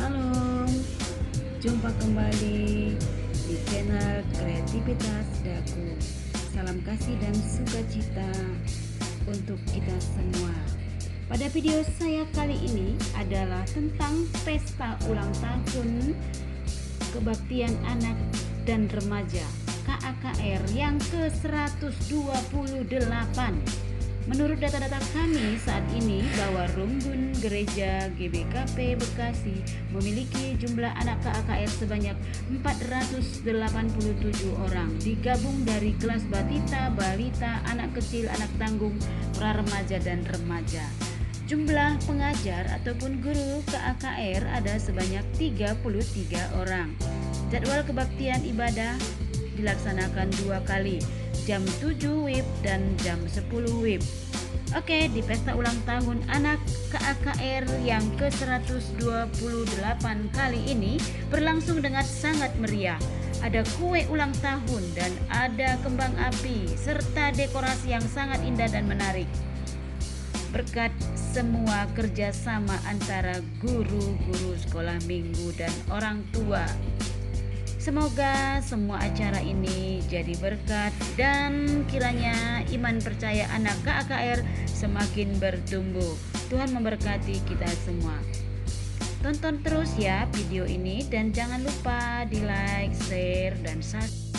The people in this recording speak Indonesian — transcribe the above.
Shalom, jumpa kembali di channel Kreativitas Daku. Salam kasih dan sukacita untuk kita semua. Pada video saya kali ini adalah tentang pesta ulang tahun kebaktian anak dan remaja KAKR yang ke-128. Menurut data-data kami saat ini bahwa Rumbun Gereja GBKP Bekasi memiliki jumlah anak KAKR sebanyak 487 orang, digabung dari kelas batita, balita, anak kecil, anak tanggung, pra-remaja dan remaja. Jumlah pengajar ataupun guru KAKR ada sebanyak 33 orang. Jadwal kebaktian ibadah dilaksanakan 2 kali, jam 7 WIB dan jam 10 WIB. Oke, di pesta ulang tahun anak KAKR yang ke-128 kali ini berlangsung dengan sangat meriah. Ada kue ulang tahun dan ada kembang api serta dekorasi yang sangat indah dan menarik. Berkat semua kerjasama antara guru-guru sekolah minggu dan orang tua. Semoga semua acara ini jadi berkat dan kiranya iman percaya anak KAKR semakin bertumbuh. Tuhan memberkati kita semua. Tonton terus ya video ini dan jangan lupa di like, share, dan subscribe.